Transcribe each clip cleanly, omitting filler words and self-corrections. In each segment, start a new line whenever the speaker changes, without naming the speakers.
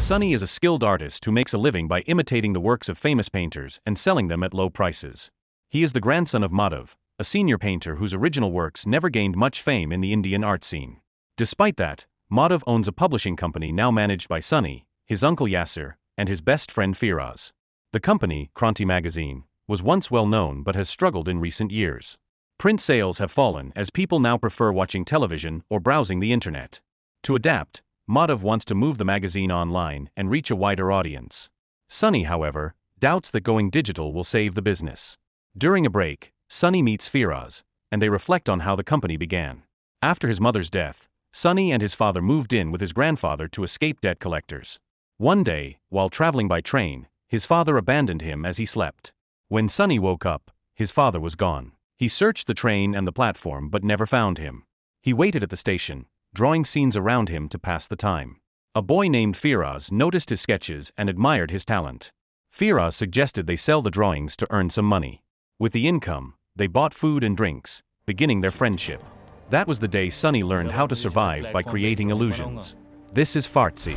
Sunny is a skilled artist who makes a living by imitating the works of famous painters and selling them at low prices. He is the grandson of Madhav, a senior painter whose original works never gained much fame in the Indian art scene. Despite that, Madhav owns a publishing company now managed by Sunny, his uncle Yasser, and his best friend Firaz. The company, Kranti magazine, was once well known but has struggled in recent years. Print sales have fallen as people now prefer watching television or browsing the internet. To adapt, Madhav wants to move the magazine online and reach a wider audience. Sunny, however, doubts that going digital will save the business. During a break, Sunny meets Firaz, and they reflect on how the company began. After his mother's death, Sunny and his father moved in with his grandfather to escape debt collectors. One day, while traveling by train, his father abandoned him as he slept. When Sunny woke up, his father was gone. He searched the train and the platform but never found him. He waited at the station, drawing scenes around him to pass the time. A boy named Firaz noticed his sketches and admired his talent. Firaz suggested they sell the drawings to earn some money. With the income, they bought food and drinks, beginning their friendship. That was the day Sunny learned how to survive by creating illusions. This is Farsi.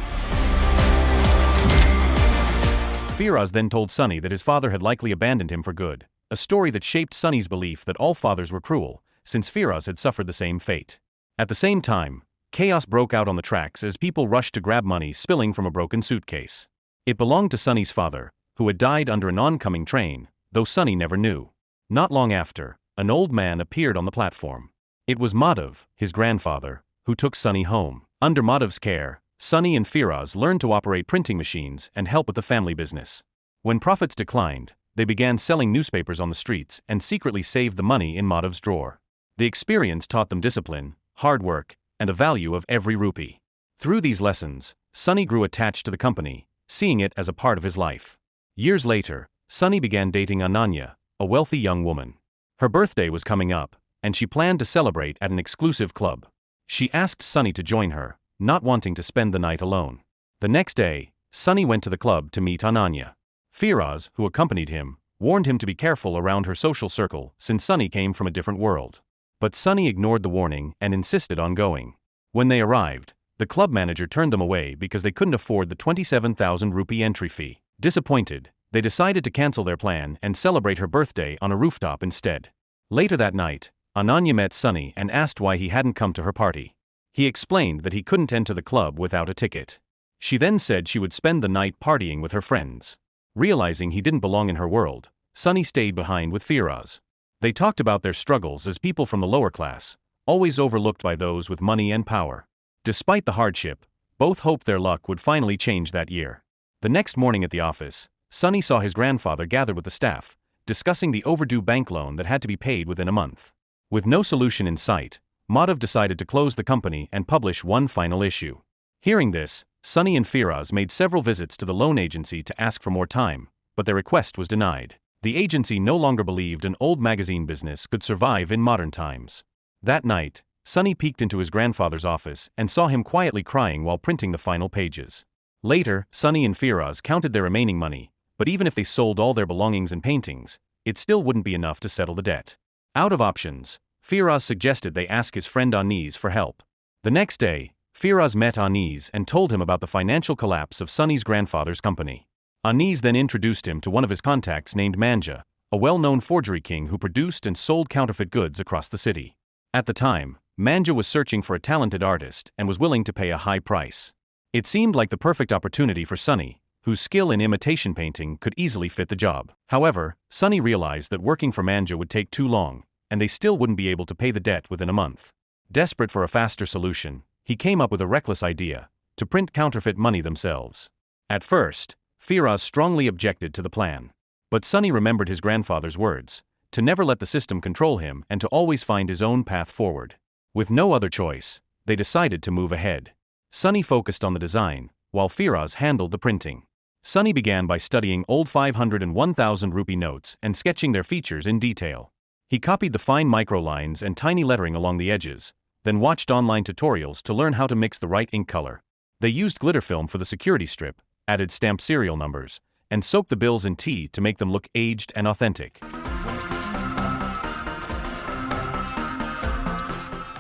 Firaz then told Sunny that his father had likely abandoned him for good, a story that shaped Sunny's belief that all fathers were cruel, since Firaz had suffered the same fate. At the same time, chaos broke out on the tracks as people rushed to grab money spilling from a broken suitcase. It belonged to Sunny's father, who had died under an oncoming train, though Sunny never knew. Not long after, an old man appeared on the platform. It was Madhav, his grandfather, who took Sunny home. Under Madhav's care, Sunny and Firaz learned to operate printing machines and help with the family business. When profits declined, they began selling newspapers on the streets and secretly saved the money in Madhav's drawer. The experience taught them discipline, hard work, and the value of every rupee. Through these lessons, Sunny grew attached to the company, seeing it as a part of his life. Years later, Sunny began dating Ananya, a wealthy young woman. Her birthday was coming up, and she planned to celebrate at an exclusive club. She asked Sunny to join her, not wanting to spend the night alone. The next day, Sunny went to the club to meet Ananya. Firaz, who accompanied him, warned him to be careful around her social circle since Sunny came from a different world. But Sunny ignored the warning and insisted on going. When they arrived, the club manager turned them away because they couldn't afford the 27,000 rupee entry fee. Disappointed, they decided to cancel their plan and celebrate her birthday on a rooftop instead. Later that night, Ananya met Sunny and asked why he hadn't come to her party. He explained that he couldn't enter the club without a ticket. She then said she would spend the night partying with her friends. Realizing he didn't belong in her world, Sunny stayed behind with Firaz. They talked about their struggles as people from the lower class, always overlooked by those with money and power. Despite the hardship, both hoped their luck would finally change that year. The next morning at the office, Sunny saw his grandfather gathered with the staff, discussing the overdue bank loan that had to be paid within a month. With no solution in sight, Madhav decided to close the company and publish one final issue. Hearing this, Sunny and Firaz made several visits to the loan agency to ask for more time, but their request was denied. The agency no longer believed an old magazine business could survive in modern times. That night, Sunny peeked into his grandfather's office and saw him quietly crying while printing the final pages. Later, Sunny and Firaz counted their remaining money, but even if they sold all their belongings and paintings, it still wouldn't be enough to settle the debt. Out of options, Firaz suggested they ask his friend Anis for help. The next day, Firaz met Anis and told him about the financial collapse of Sunny's grandfather's company. Anis then introduced him to one of his contacts named Manja, a well-known forgery king who produced and sold counterfeit goods across the city. At the time, Manja was searching for a talented artist and was willing to pay a high price. It seemed like the perfect opportunity for Sunny, whose skill in imitation painting could easily fit the job. However, Sunny realized that working for Manja would take too long, and they still wouldn't be able to pay the debt within a month. Desperate for a faster solution, he came up with a reckless idea: to print counterfeit money themselves. At first, Firaz strongly objected to the plan. But Sunny remembered his grandfather's words, to never let the system control him and to always find his own path forward. With no other choice, they decided to move ahead. Sunny focused on the design, while Firaz handled the printing. Sunny began by studying old 500 and 1000 rupee notes and sketching their features in detail. He copied the fine microlines and tiny lettering along the edges, then watched online tutorials to learn how to mix the right ink color. They used glitter film for the security strip, added stamped serial numbers, and soaked the bills in tea to make them look aged and authentic.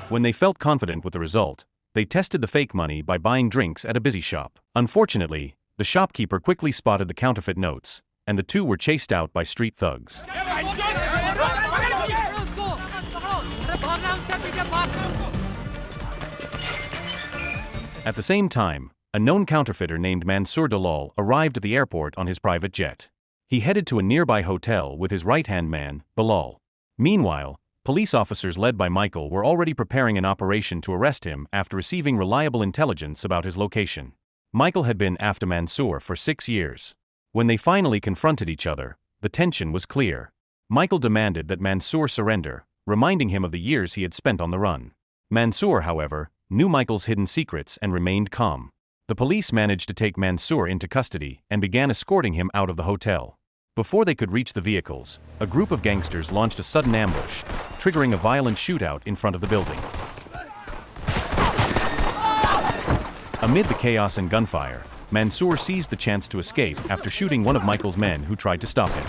When they felt confident with the result, they tested the fake money by buying drinks at a busy shop. Unfortunately, The shopkeeper quickly spotted the counterfeit notes, and the two were chased out by street thugs. At the same time, a known counterfeiter named Mansour Dalal arrived at the airport on his private jet. He headed to a nearby hotel with his right-hand man, Bilal. Meanwhile, police officers led by Michael were already preparing an operation to arrest him after receiving reliable intelligence about his location. Michael had been after Mansour for 6 years. When they finally confronted each other, the tension was clear. Michael demanded that Mansour surrender, reminding him of the years he had spent on the run. Mansour, however, knew Michael's hidden secrets and remained calm. The police managed to take Mansour into custody and began escorting him out of the hotel. Before they could reach the vehicles, a group of gangsters launched a sudden ambush, triggering a violent shootout in front of the building. Amid the chaos and gunfire, Mansour seized the chance to escape after shooting one of Michael's men who tried to stop him.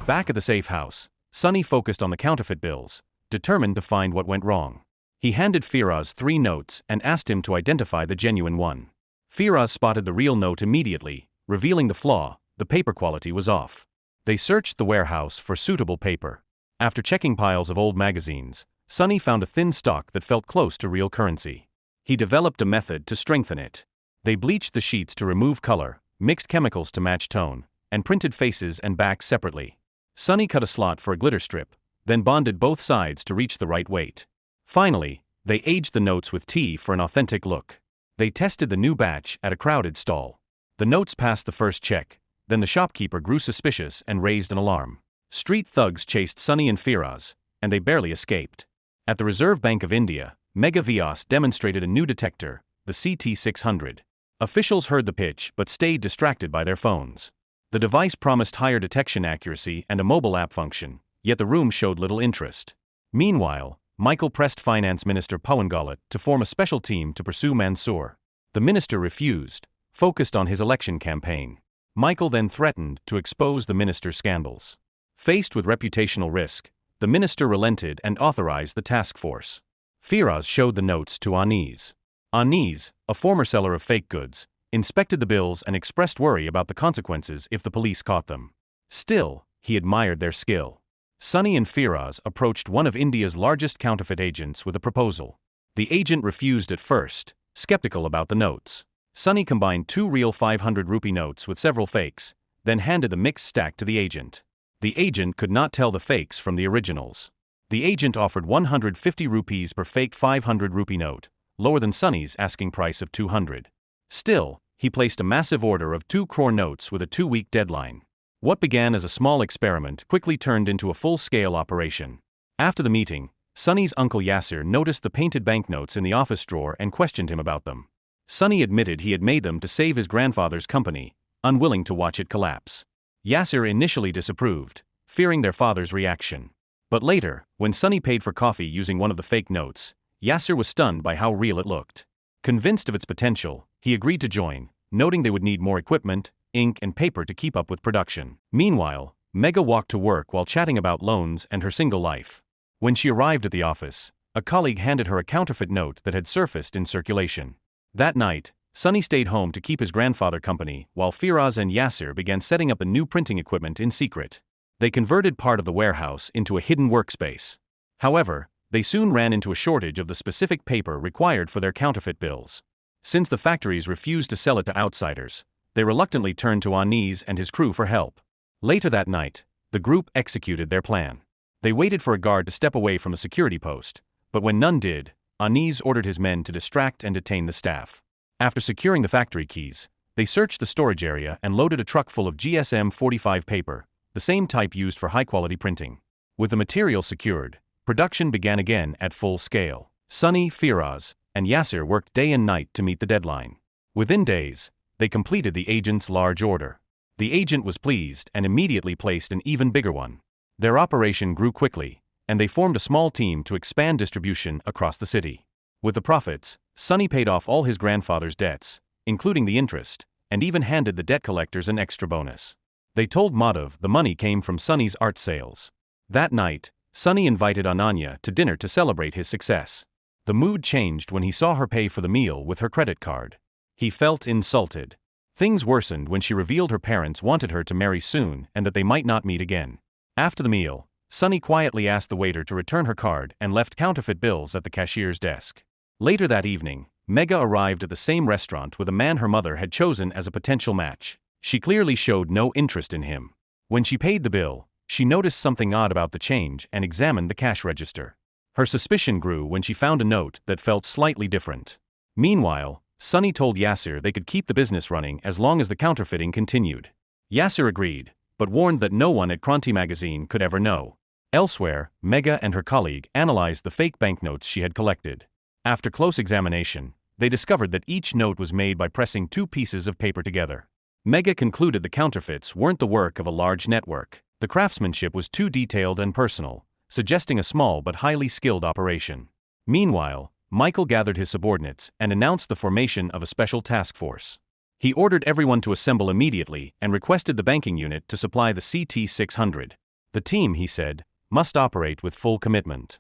Back at the safe house, Sonny focused on the counterfeit bills, determined to find what went wrong. He handed Firaz 3 notes and asked him to identify the genuine one. Firaz spotted the real note immediately, revealing the flaw: the paper quality was off. They searched the warehouse for suitable paper. After checking piles of old magazines, Sonny found a thin stock that felt close to real currency. He developed a method to strengthen it. They bleached the sheets to remove color, mixed chemicals to match tone, and printed faces and backs separately. Sonny cut a slot for a glitter strip, then bonded both sides to reach the right weight. Finally, they aged the notes with tea for an authentic look. They tested the new batch at a crowded stall. The notes passed the first check, then the shopkeeper grew suspicious and raised an alarm. Street thugs chased Sonny and Firaz, and they barely escaped. At the Reserve Bank of India, Mega Vyas demonstrated a new detector, the CT600. Officials heard the pitch but stayed distracted by their phones. The device promised higher detection accuracy and a mobile app function, yet the room showed little interest. Meanwhile, Michael pressed Finance Minister Pawan Galat to form a special team to pursue Mansour. The minister refused, focused on his election campaign. Michael then threatened to expose the minister's scandals. Faced with reputational risk, the minister relented and authorized the task force. Firaz showed the notes to Anis. Anis, a former seller of fake goods, inspected the bills and expressed worry about the consequences if the police caught them. Still, he admired their skill. Sonny and Firaz approached one of India's largest counterfeit agents with a proposal. The agent refused at first, skeptical about the notes. Sonny combined 2 real 500 rupee notes with several fakes, then handed the mixed stack to the agent. The agent could not tell the fakes from the originals. The agent offered 150 rupees per fake 500 rupee note, lower than Sonny's asking price of 200. Still, he placed a massive order of 2 crore notes with a 2-week deadline. What began as a small experiment quickly turned into a full-scale operation. After the meeting, Sonny's uncle Yasser noticed the painted banknotes in the office drawer and questioned him about them. Sonny admitted he had made them to save his grandfather's company, unwilling to watch it collapse. Yasser initially disapproved, fearing their father's reaction. But later, when Sonny paid for coffee using one of the fake notes, Yasser was stunned by how real it looked. Convinced of its potential, he agreed to join, noting they would need more equipment, ink and paper to keep up with production. Meanwhile, Mega walked to work while chatting about loans and her single life. When she arrived at the office, a colleague handed her a counterfeit note that had surfaced in circulation. That night, Sonny stayed home to keep his grandfather company while Firaz and Yasser began setting up a new printing equipment in secret. They converted part of the warehouse into a hidden workspace. However, they soon ran into a shortage of the specific paper required for their counterfeit bills. Since the factories refused to sell it to outsiders, they reluctantly turned to Anis and his crew for help. Later that night, the group executed their plan. They waited for a guard to step away from a security post, but when none did, Anis ordered his men to distract and detain the staff. After securing the factory keys, they searched the storage area and loaded a truck full of GSM-45 paper, the same type used for high-quality printing. With the material secured, production began again at full scale. Sonny, Firaz, and Yasser worked day and night to meet the deadline. Within days, they completed the agent's large order. The agent was pleased and immediately placed an even bigger one. Their operation grew quickly, and they formed a small team to expand distribution across the city. With the profits, Sonny paid off all his grandfather's debts, including the interest, and even handed the debt collectors an extra bonus. They told Madhav the money came from Sonny's art sales. That night, Sonny invited Ananya to dinner to celebrate his success. The mood changed when he saw her pay for the meal with her credit card. He felt insulted. Things worsened when she revealed her parents wanted her to marry soon and that they might not meet again. After the meal, Sunny quietly asked the waiter to return her card and left counterfeit bills at the cashier's desk. Later that evening, Mega arrived at the same restaurant with a man her mother had chosen as a potential match. She clearly showed no interest in him. When she paid the bill, she noticed something odd about the change and examined the cash register. Her suspicion grew when she found a note that felt slightly different. Meanwhile, Sunny told Yasser they could keep the business running as long as the counterfeiting continued. Yasser agreed, but warned that no one at Kranti magazine could ever know. Elsewhere, Mega and her colleague analyzed the fake banknotes she had collected. After close examination, they discovered that each note was made by pressing two pieces of paper together. Mega concluded the counterfeits weren't the work of a large network. The craftsmanship was too detailed and personal, suggesting a small but highly skilled operation. Meanwhile, Michael gathered his subordinates and announced the formation of a special task force. He ordered everyone to assemble immediately and requested the banking unit to supply the CT-600. The team, he said, must operate with full commitment.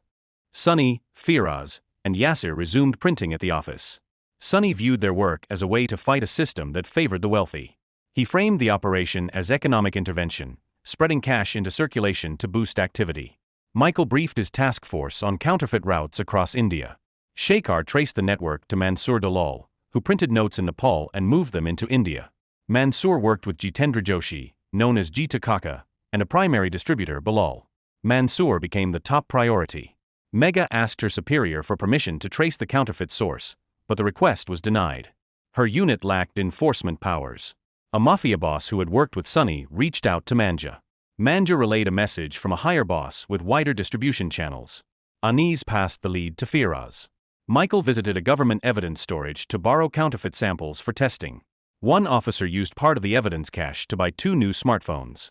Sunny, Firaz, and Yasser resumed printing at the office. Sunny viewed their work as a way to fight a system that favored the wealthy. He framed the operation as economic intervention, spreading cash into circulation to boost activity. Michael briefed his task force on counterfeit routes across India. Shekhar traced the network to Mansoor Dalal, who printed notes in Nepal and moved them into India. Mansoor worked with Jitendra Joshi, known as Jita Kaka, and a primary distributor, Bilal. Mansoor became the top priority. Mega asked her superior for permission to trace the counterfeit source, but the request was denied. Her unit lacked enforcement powers. A mafia boss who had worked with Sunny reached out to Manja. Manja relayed a message from a higher boss with wider distribution channels. Anis passed the lead to Firaz. Michael visited a government evidence storage to borrow counterfeit samples for testing. One officer used part of the evidence cache to buy 2 new smartphones.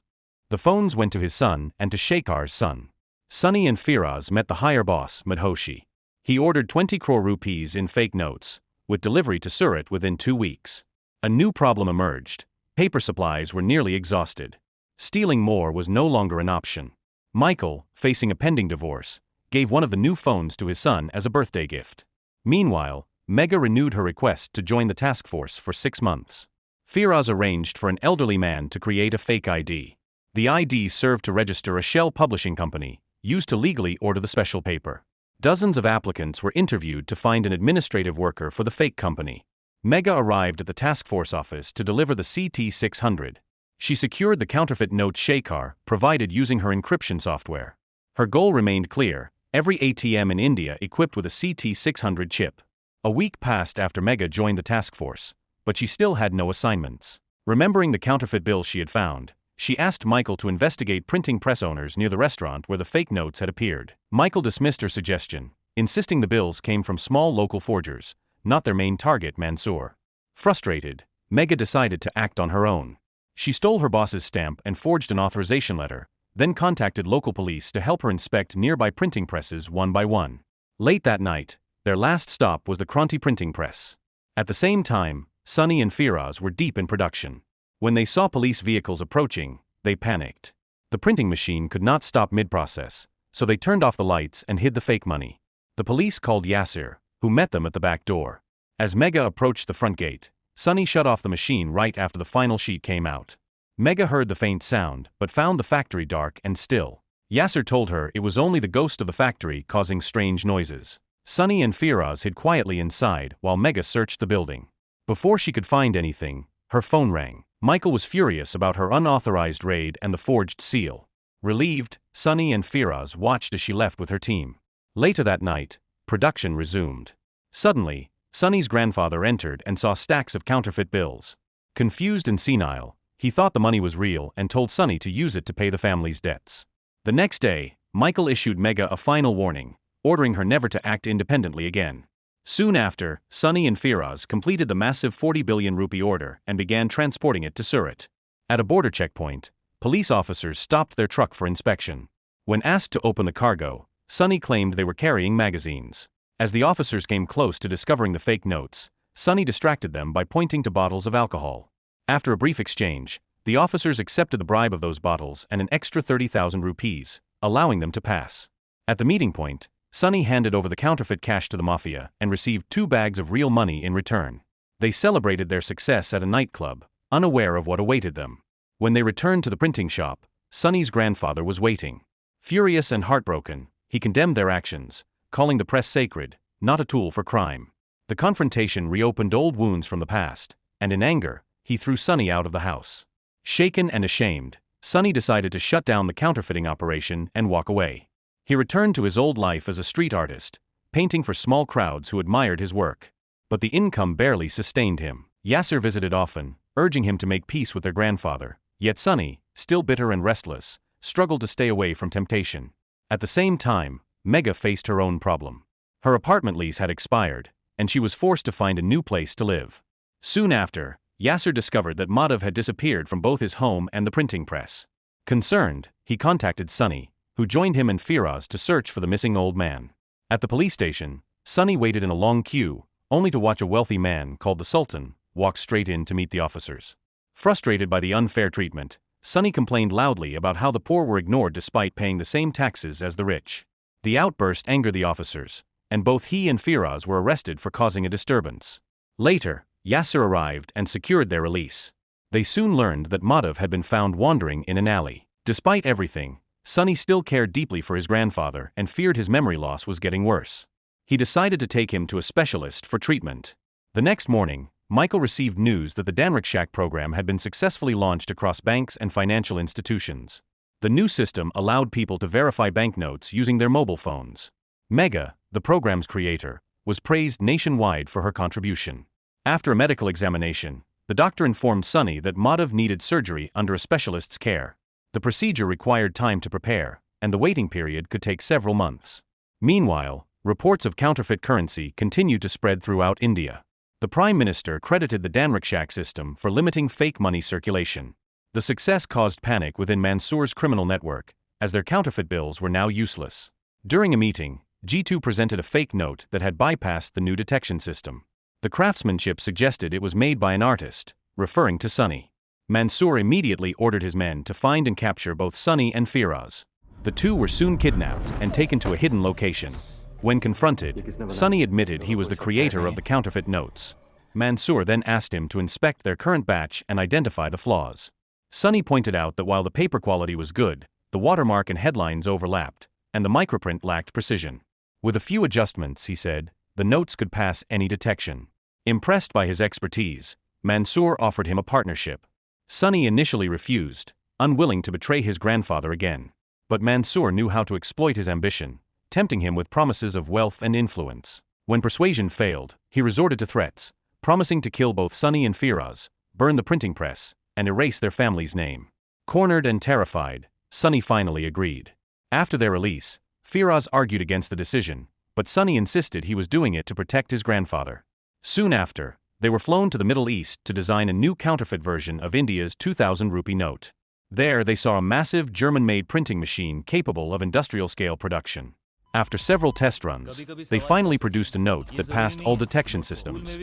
The phones went to his son and to Shekhar's son. Sunny and Firaz met the higher boss, Madhoshi. He ordered 20 crore rupees in fake notes, with delivery to Surat within 2 weeks. A new problem emerged. Paper supplies were nearly exhausted. Stealing more was no longer an option. Michael, facing a pending divorce, gave one of the new phones to his son as a birthday gift. Meanwhile, Mega renewed her request to join the task force for 6 months. Firaz arranged for an elderly man to create a fake ID. The ID served to register a shell publishing company, used to legally order the special paper. Dozens of applicants were interviewed to find an administrative worker for the fake company. Mega arrived at the task force office to deliver the CT-600. She secured the counterfeit notes Shekhar provided using her encryption software. Her goal remained clear: every ATM in India equipped with a CT-600 chip. A week passed after Mega joined the task force, but she still had no assignments. Remembering the counterfeit bills she had found, she asked Michael to investigate printing press owners near the restaurant where the fake notes had appeared. Michael dismissed her suggestion, insisting the bills came from small local forgers, not their main target, Mansoor. Frustrated, Mega decided to act on her own. She stole her boss's stamp and forged an authorization letter, then contacted local police to help her inspect nearby printing presses one by one. Late that night, their last stop was the Kranti printing press. At the same time, Sunny and Firaz were deep in production. When they saw police vehicles approaching, they panicked. The printing machine could not stop mid-process, so they turned off the lights and hid the fake money. The police called Yasser, who met them at the back door. As Mega approached the front gate, Sunny shut off the machine right after the final sheet came out. Mega heard the faint sound, but found the factory dark and still. Yasser told her it was only the ghost of the factory causing strange noises. Sunny and Firaz hid quietly inside while Mega searched the building. Before she could find anything, her phone rang. Michael was furious about her unauthorized raid and the forged seal. Relieved, Sunny and Firaz watched as she left with her team. Later that night, production resumed. Suddenly, Sunny's grandfather entered and saw stacks of counterfeit bills. Confused and senile, he thought the money was real and told Sunny to use it to pay the family's debts. The next day, Michael issued Mega a final warning, ordering her never to act independently again. Soon after, Sunny and Firaz completed the massive 40 billion rupee order and began transporting it to Surat. At a border checkpoint, police officers stopped their truck for inspection. When asked to open the cargo, Sunny claimed they were carrying magazines. As the officers came close to discovering the fake notes, Sunny distracted them by pointing to bottles of alcohol. After a brief exchange, the officers accepted the bribe of those bottles and an extra 30,000 rupees, allowing them to pass. At the meeting point, Sunny handed over the counterfeit cash to the mafia and received 2 bags of real money in return. They celebrated their success at a nightclub, unaware of what awaited them. When they returned to the printing shop, Sunny's grandfather was waiting. Furious and heartbroken, he condemned their actions, calling the press sacred, not a tool for crime. The confrontation reopened old wounds from the past, and in anger, he threw Sunny out of the house. Shaken and ashamed, Sunny decided to shut down the counterfeiting operation and walk away. He returned to his old life as a street artist, painting for small crowds who admired his work. But the income barely sustained him. Yasser visited often, urging him to make peace with their grandfather, yet Sunny, still bitter and restless, struggled to stay away from temptation. At the same time, Mega faced her own problem. Her apartment lease had expired, and she was forced to find a new place to live. Soon after, Yasser discovered that Madhav had disappeared from both his home and the printing press. Concerned, he contacted Sunny, who joined him and Firas to search for the missing old man. At the police station, Sunny waited in a long queue, only to watch a wealthy man called the Sultan walk straight in to meet the officers. Frustrated by the unfair treatment, Sunny complained loudly about how the poor were ignored despite paying the same taxes as the rich. The outburst angered the officers, and both he and Firas were arrested for causing a disturbance. Later, Yasser arrived and secured their release. They soon learned that Madhav had been found wandering in an alley. Despite everything, Sunny still cared deeply for his grandfather and feared his memory loss was getting worse. He decided to take him to a specialist for treatment. The next morning, Michael received news that the Danrikshak program had been successfully launched across banks and financial institutions. The new system allowed people to verify banknotes using their mobile phones. Mega, the program's creator, was praised nationwide for her contribution. After a medical examination, the doctor informed Sunny that Madhav needed surgery under a specialist's care. The procedure required time to prepare, and the waiting period could take several months. Meanwhile, reports of counterfeit currency continued to spread throughout India. The Prime Minister credited the Danrikshak system for limiting fake money circulation. The success caused panic within Mansoor's criminal network, as their counterfeit bills were now useless. During a meeting, G2 presented a fake note that had bypassed the new detection system. The craftsmanship suggested it was made by an artist, referring to Sunny. Mansoor immediately ordered his men to find and capture both Sunny and Firas. The two were soon kidnapped and taken to a hidden location. When confronted, Sunny admitted he was the creator of the counterfeit notes. Mansoor then asked him to inspect their current batch and identify the flaws. Sunny pointed out that while the paper quality was good, the watermark and headlines overlapped, and the microprint lacked precision. With a few adjustments, he said, the notes could pass any detection. Impressed by his expertise, Mansoor offered him a partnership. Sunny initially refused, unwilling to betray his grandfather again. But Mansoor knew how to exploit his ambition, tempting him with promises of wealth and influence. When persuasion failed, he resorted to threats, promising to kill both Sunny and Firas, burn the printing press, and erase their family's name. Cornered and terrified, Sunny finally agreed. After their release, Firas argued against the decision, but Sunny insisted he was doing it to protect his grandfather. Soon after, they were flown to the Middle East to design a new counterfeit version of India's 2,000 rupee note. There they saw a massive German-made printing machine capable of industrial-scale production. After several test runs, they finally produced a note that passed all detection systems.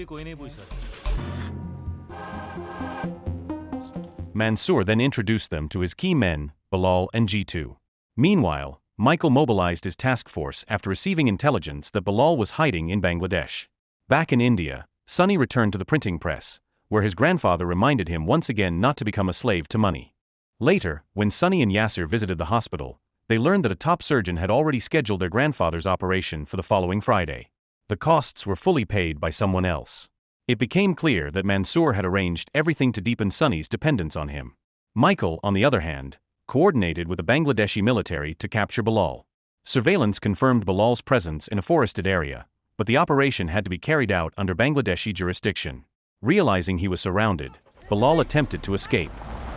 Mansoor then introduced them to his key men, Bilal and G2. Meanwhile, Michael mobilized his task force after receiving intelligence that Bilal was hiding in Bangladesh. Back in India, Sunny returned to the printing press, where his grandfather reminded him once again not to become a slave to money. Later, when Sunny and Yasser visited the hospital, they learned that a top surgeon had already scheduled their grandfather's operation for the following Friday. The costs were fully paid by someone else. It became clear that Mansoor had arranged everything to deepen Sunny's dependence on him. Michael, on the other hand, coordinated with the Bangladeshi military to capture Bilal. Surveillance confirmed Bilal's presence in a forested area, but the operation had to be carried out under Bangladeshi jurisdiction. Realizing he was surrounded, Bilal attempted to escape.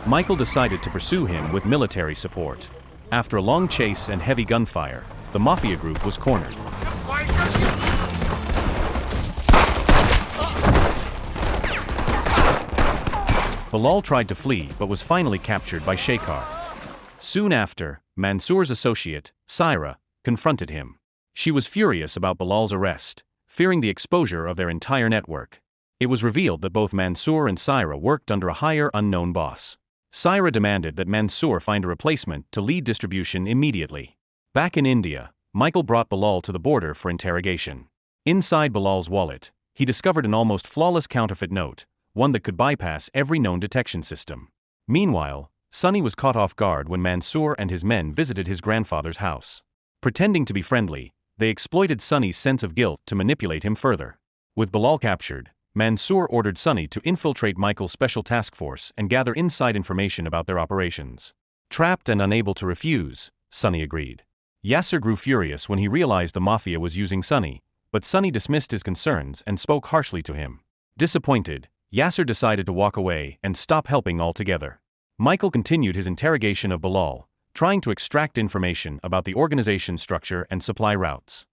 Michael decided to pursue him with military support. After a long chase and heavy gunfire, the mafia group was cornered. Bilal tried to flee but was finally captured by Shekhar. Soon after, Mansoor's associate, Saira, confronted him. She was furious about Bilal's arrest, fearing the exposure of their entire network. It was revealed that both Mansoor and Saira worked under a higher unknown boss. Saira demanded that Mansoor find a replacement to lead distribution immediately. Back in India, Michael brought Bilal to the border for interrogation. Inside Bilal's wallet, he discovered an almost flawless counterfeit note, one that could bypass every known detection system. Meanwhile, Sonny was caught off guard when Mansour and his men visited his grandfather's house. Pretending to be friendly, they exploited Sonny's sense of guilt to manipulate him further. With Bilal captured, Mansour ordered Sonny to infiltrate Michael's special task force and gather inside information about their operations. Trapped and unable to refuse, Sonny agreed. Yasser grew furious when he realized the mafia was using Sonny, but Sonny dismissed his concerns and spoke harshly to him. Disappointed, Yasser decided to walk away and stop helping altogether. Michael continued his interrogation of Bilal, trying to extract information about the organization's structure and supply routes.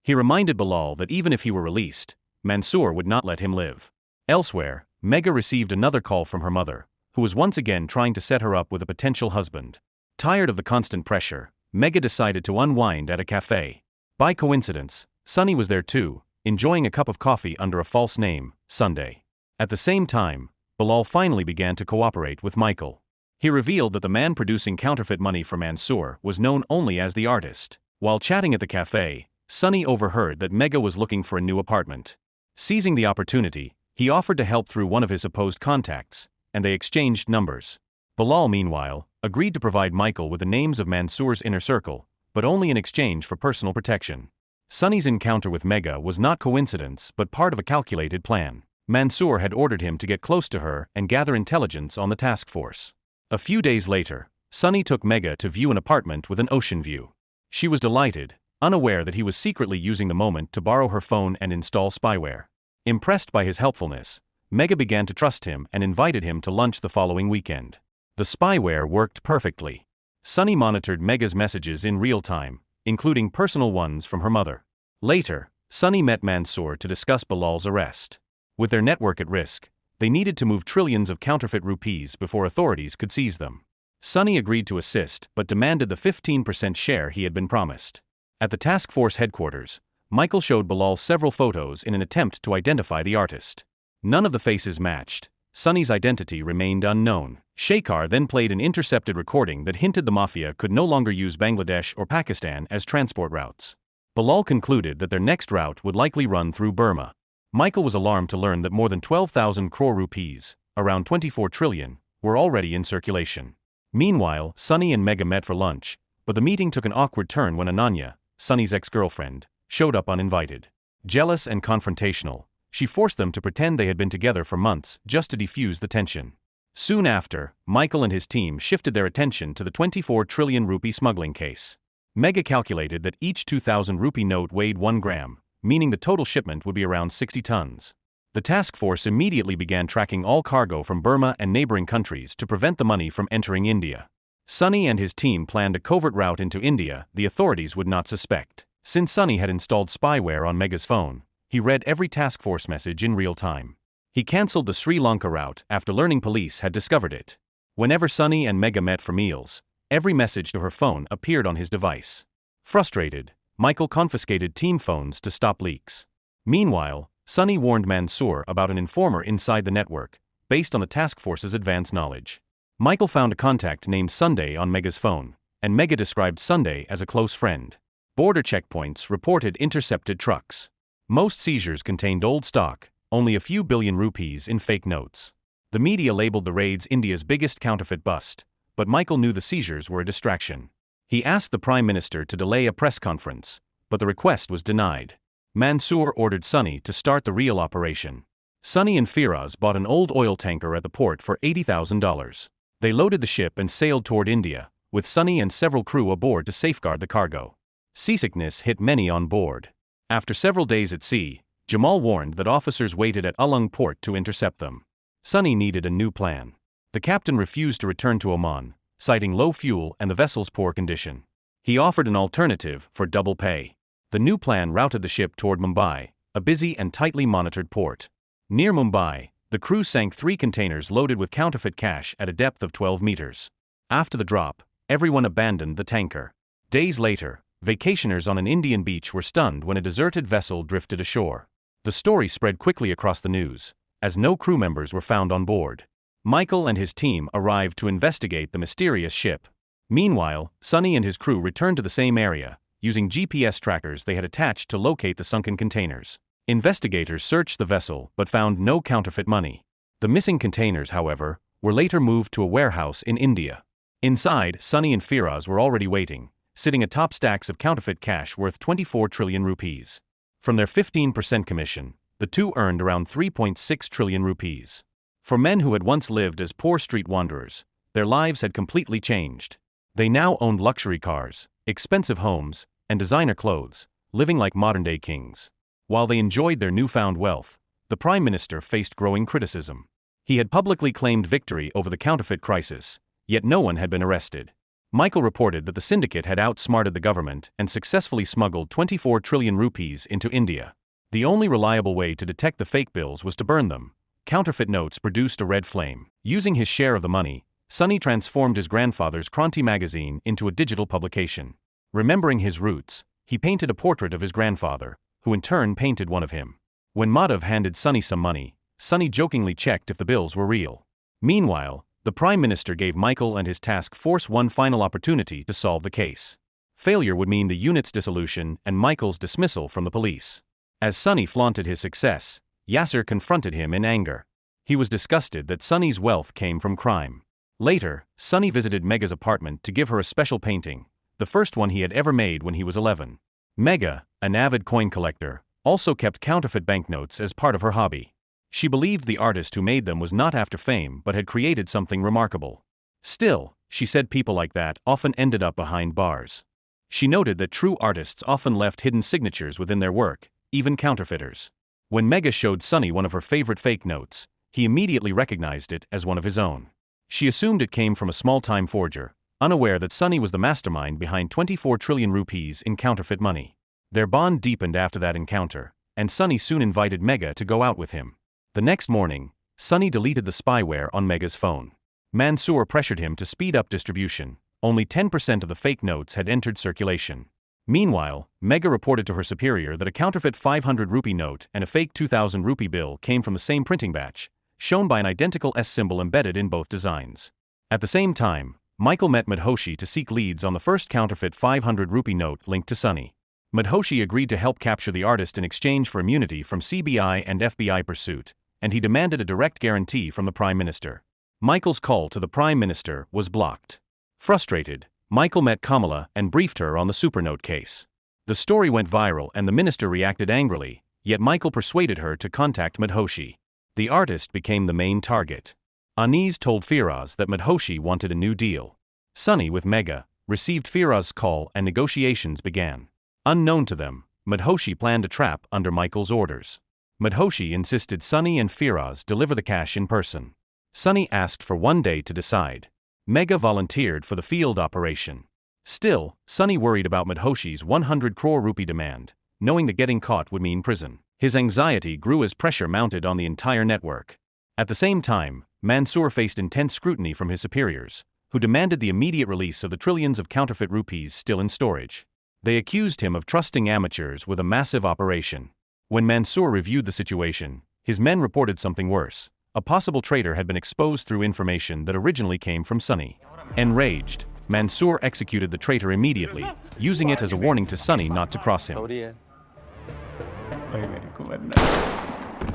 He reminded Bilal that even if he were released, Mansour would not let him live. Elsewhere, Mega received another call from her mother, who was once again trying to set her up with a potential husband. Tired of the constant pressure, Mega decided to unwind at a cafe. By coincidence, Sonny was there too, enjoying a cup of coffee under a false name, Sunday. At the same time, Bilal finally began to cooperate with Michael. He revealed that the man producing counterfeit money for Mansour was known only as the artist. While chatting at the cafe, Sonny overheard that Mega was looking for a new apartment. Seizing the opportunity, he offered to help through one of his supposed contacts, and they exchanged numbers. Bilal, meanwhile, agreed to provide Michael with the names of Mansour's inner circle, but only in exchange for personal protection. Sonny's encounter with Mega was not coincidence but part of a calculated plan. Mansour had ordered him to get close to her and gather intelligence on the task force. A few days later, Sonny took Mega to view an apartment with an ocean view. She was delighted, unaware that he was secretly using the moment to borrow her phone and install spyware. Impressed by his helpfulness, Mega began to trust him and invited him to lunch the following weekend. The spyware worked perfectly. Sonny monitored Mega's messages in real time, including personal ones from her mother. Later, Sonny met Mansour to discuss Bilal's arrest. With their network at risk, they needed to move trillions of counterfeit rupees before authorities could seize them. Sonny agreed to assist but demanded the 15% share he had been promised. At the task force headquarters, Michael showed Bilal several photos in an attempt to identify the artist. None of the faces matched. Sonny's identity remained unknown. Shekhar then played an intercepted recording that hinted the mafia could no longer use Bangladesh or Pakistan as transport routes. Bilal concluded that their next route would likely run through Burma. Michael was alarmed to learn that more than 12,000 crore rupees, around 24 trillion, were already in circulation. Meanwhile, Sonny and Mega met for lunch, but the meeting took an awkward turn when Ananya, Sonny's ex-girlfriend, showed up uninvited. Jealous and confrontational, she forced them to pretend they had been together for months just to defuse the tension. Soon after, Michael and his team shifted their attention to the 24 trillion rupee smuggling case. Mega calculated that each 2,000 rupee note weighed 1 gram, meaning the total shipment would be around 60 tons. The task force immediately began tracking all cargo from Burma and neighboring countries to prevent the money from entering India. Sonny and his team planned a covert route into India the authorities would not suspect. Since Sonny had installed spyware on Mega's phone, he read every task force message in real time. He cancelled the Sri Lanka route after learning police had discovered it. Whenever Sonny and Mega met for meals, every message to her phone appeared on his device. Frustrated, Michael confiscated team phones to stop leaks. Meanwhile, Sonny warned Mansour about an informer inside the network, based on the task force's advanced knowledge. Michael found a contact named Sunday on Mega's phone, and Mega described Sunday as a close friend. Border checkpoints reported intercepted trucks. Most seizures contained old stock, only a few billion rupees in fake notes. The media labeled the raids India's biggest counterfeit bust, but Michael knew the seizures were a distraction. He asked the Prime Minister to delay a press conference, but the request was denied. Mansour ordered Sonny to start the real operation. Sonny and Firaz bought an old oil tanker at the port for $80,000. They loaded the ship and sailed toward India, with Sonny and several crew aboard to safeguard the cargo. Seasickness hit many on board. After several days at sea, Jamal warned that officers waited at Ulung port to intercept them. Sonny needed a new plan. The captain refused to return to Oman, citing low fuel and the vessel's poor condition. He offered an alternative for double pay. The new plan routed the ship toward Mumbai, a busy and tightly monitored port. Near Mumbai, the crew sank 3 containers loaded with counterfeit cash at a depth of 12 meters. After the drop, everyone abandoned the tanker. Days later, vacationers on an Indian beach were stunned when a deserted vessel drifted ashore. The story spread quickly across the news, as no crew members were found on board. Michael and his team arrived to investigate the mysterious ship. Meanwhile, Sonny and his crew returned to the same area, using GPS trackers they had attached to locate the sunken containers. Investigators searched the vessel but found no counterfeit money. The missing containers, however, were later moved to a warehouse in India. Inside, Sunny and Firas were already waiting, sitting atop stacks of counterfeit cash worth 24 trillion rupees. From their 15% commission, the two earned around 3.6 trillion rupees. For men who had once lived as poor street wanderers, their lives had completely changed. They now owned luxury cars, expensive homes, and designer clothes, living like modern-day kings. While they enjoyed their newfound wealth, the Prime Minister faced growing criticism. He had publicly claimed victory over the counterfeit crisis, yet no one had been arrested. Michael reported that the syndicate had outsmarted the government and successfully smuggled 24 trillion rupees into India. The only reliable way to detect the fake bills was to burn them. Counterfeit notes produced a red flame. Using his share of the money, Sunny transformed his grandfather's Kranti magazine into a digital publication. Remembering his roots, he painted a portrait of his grandfather, who in turn painted one of him. When Madhav handed Sunny some money, Sunny jokingly checked if the bills were real. Meanwhile, the Prime Minister gave Michael and his task force one final opportunity to solve the case. Failure would mean the unit's dissolution and Michael's dismissal from the police. As Sunny flaunted his success, Yasser confronted him in anger. He was disgusted that Sunny's wealth came from crime. Later, Sunny visited Mega's apartment to give her a special painting, the first one he had ever made when he was 11. Mega, an avid coin collector, also kept counterfeit banknotes as part of her hobby. She believed the artist who made them was not after fame but had created something remarkable. Still, she said people like that often ended up behind bars. She noted that true artists often left hidden signatures within their work, even counterfeiters. When Mega showed Sunny one of her favorite fake notes, he immediately recognized it as one of his own. She assumed it came from a small-time forger, unaware that Sunny was the mastermind behind 24 trillion rupees in counterfeit money. Their bond deepened after that encounter, and Sunny soon invited Mega to go out with him. The next morning, Sunny deleted the spyware on Mega's phone. Mansoor pressured him to speed up distribution. Only 10% of the fake notes had entered circulation. Meanwhile, Mega reported to her superior that a counterfeit 500 rupee note and a fake 2000 rupee bill came from the same printing batch, shown by an identical S symbol embedded in both designs. At the same time, Michael met Madhoshi to seek leads on the first counterfeit 500 rupee note linked to Sunny. Madhoshi agreed to help capture the artist in exchange for immunity from CBI and FBI pursuit, and he demanded a direct guarantee from the Prime Minister. Michael's call to the Prime Minister was blocked. Frustrated, Michael met Kamala and briefed her on the supernote case. The story went viral and the minister reacted angrily, yet Michael persuaded her to contact Madhoshi. The artist became the main target. Anees told Firas that Madhoshi wanted a new deal. Sunny, with Mega, received Firas' call and negotiations began. Unknown to them, Madhoshi planned a trap under Michael's orders. Madhoshi insisted Sunny and Firas deliver the cash in person. Sunny asked for 1 day to decide. Mega volunteered for the field operation. Still, Sunny worried about Madhoshi's 100 crore rupee demand, knowing that getting caught would mean prison. His anxiety grew as pressure mounted on the entire network. At the same time, Mansoor faced intense scrutiny from his superiors, who demanded the immediate release of the trillions of counterfeit rupees still in storage. They accused him of trusting amateurs with a massive operation. When Mansoor reviewed the situation, his men reported something worse. A possible traitor had been exposed through information that originally came from Sunny. Enraged, Mansoor executed the traitor immediately, using it as a warning to Sunny not to cross him.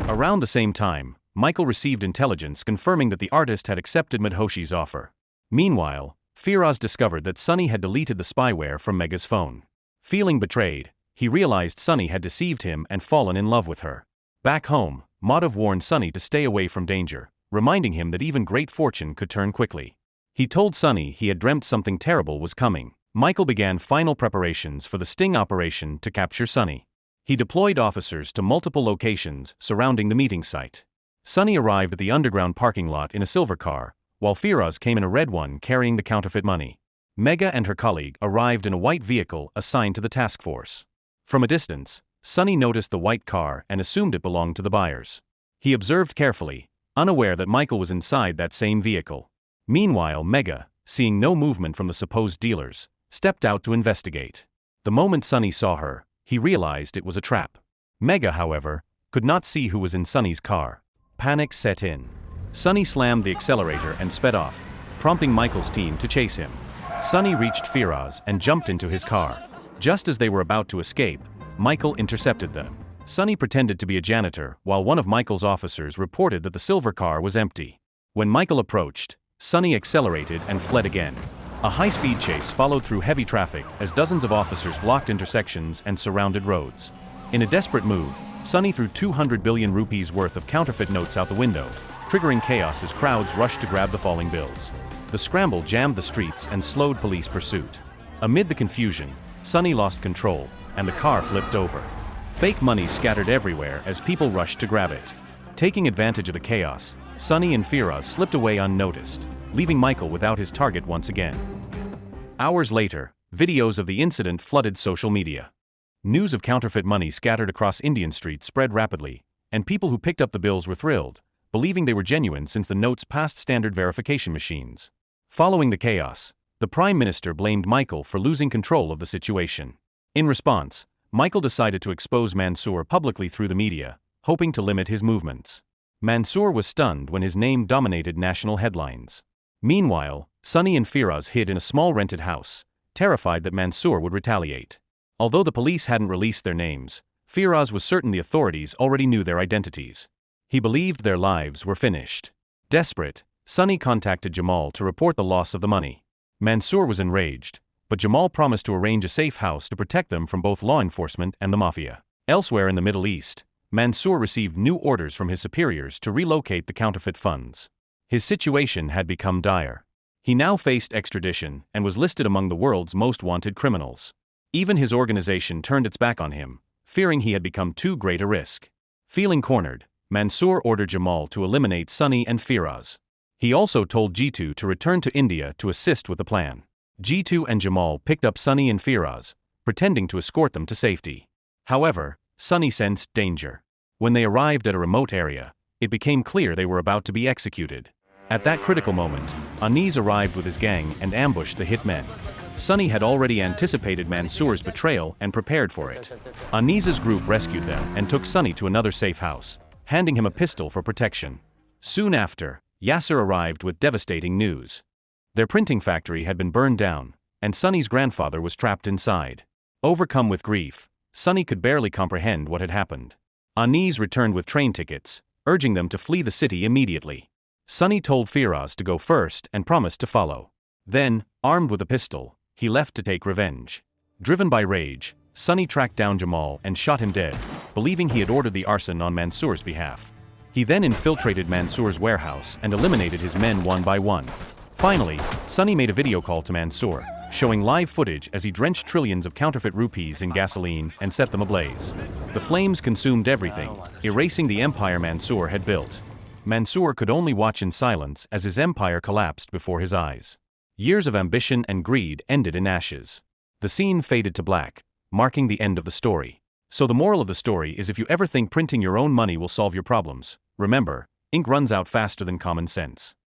Around the same time, Michael received intelligence confirming that the artist had accepted Madhoshi's offer. Meanwhile, Firas discovered that Sunny had deleted the spyware from Mega's phone. Feeling betrayed, he realized Sunny had deceived him and fallen in love with her. Back home, Madhav warned Sunny to stay away from danger, reminding him that even great fortune could turn quickly. He told Sunny he had dreamt something terrible was coming. Michael began final preparations for the sting operation to capture Sunny. He deployed officers to multiple locations surrounding the meeting site. Sunny arrived at the underground parking lot in a silver car, while Firas came in a red one carrying the counterfeit money. Mega and her colleague arrived in a white vehicle assigned to the task force. From a distance, Sunny noticed the white car and assumed it belonged to the buyers. He observed carefully, unaware that Michael was inside that same vehicle. Meanwhile, Mega, seeing no movement from the supposed dealers, stepped out to investigate. The moment Sunny saw her, he realized it was a trap. Mega, however, could not see who was in Sunny's car. Panic set in. Sunny slammed the accelerator and sped off, prompting Michael's team to chase him. Sunny reached Firas and jumped into his car. Just as they were about to escape, Michael intercepted them. Sonny pretended to be a janitor, while one of Michael's officers reported that the silver car was empty. When Michael approached, Sonny accelerated and fled again. A high-speed chase followed through heavy traffic as dozens of officers blocked intersections and surrounded roads. In a desperate move, Sonny threw 200 billion rupees worth of counterfeit notes out the window, triggering chaos as crowds rushed to grab the falling bills. The scramble jammed the streets and slowed police pursuit. Amid the confusion, Sonny lost control, and the car flipped over. Fake money scattered everywhere as people rushed to grab it. Taking advantage of the chaos, Sonny and Firas slipped away unnoticed, leaving Michael without his target once again. Hours later, videos of the incident flooded social media. News of counterfeit money scattered across Indian streets spread rapidly, and people who picked up the bills were thrilled, believing they were genuine since the notes passed standard verification machines. Following the chaos, the Prime Minister blamed Michael for losing control of the situation. In response, Michael decided to expose Mansoor publicly through the media, hoping to limit his movements. Mansoor was stunned when his name dominated national headlines. Meanwhile, Sonny and Firas hid in a small rented house, terrified that Mansoor would retaliate. Although the police hadn't released their names, Firas was certain the authorities already knew their identities. He believed their lives were finished. Desperate, Sonny contacted Jamal to report the loss of the money. Mansoor was enraged, but Jamal promised to arrange a safe house to protect them from both law enforcement and the mafia. Elsewhere in the Middle East, Mansoor received new orders from his superiors to relocate the counterfeit funds. His situation had become dire. He now faced extradition and was listed among the world's most wanted criminals. Even his organization turned its back on him, fearing he had become too great a risk. Feeling cornered, Mansoor ordered Jamal to eliminate Sonny and Firas. He also told Jitu to return to India to assist with the plan. Jitu and Jamal picked up Sonny and Firas, pretending to escort them to safety. However, Sonny sensed danger. When they arrived at a remote area, it became clear they were about to be executed. At that critical moment, Anis arrived with his gang and ambushed the hitmen. Sonny had already anticipated Mansoor's betrayal and prepared for it. Anis's group rescued them and took Sonny to another safe house, handing him a pistol for protection. Soon after, Yasser arrived with devastating news. Their printing factory had been burned down, and Sonny's grandfather was trapped inside. Overcome with grief, Sonny could barely comprehend what had happened. Anis returned with train tickets, urging them to flee the city immediately. Sonny told Firas to go first and promised to follow. Then, armed with a pistol, he left to take revenge. Driven by rage, Sonny tracked down Jamal and shot him dead, believing he had ordered the arson on Mansoor's behalf. He then infiltrated Mansoor's warehouse and eliminated his men one by one. Finally, Sonny made a video call to Mansoor, showing live footage as he drenched trillions of counterfeit rupees in gasoline and set them ablaze. The flames consumed everything, erasing the empire Mansoor had built. Mansoor could only watch in silence as his empire collapsed before his eyes. Years of ambition and greed ended in ashes. The scene faded to black, marking the end of the story. So the moral of the story is, if you ever think printing your own money will solve your problems, remember, ink runs out faster than common sense.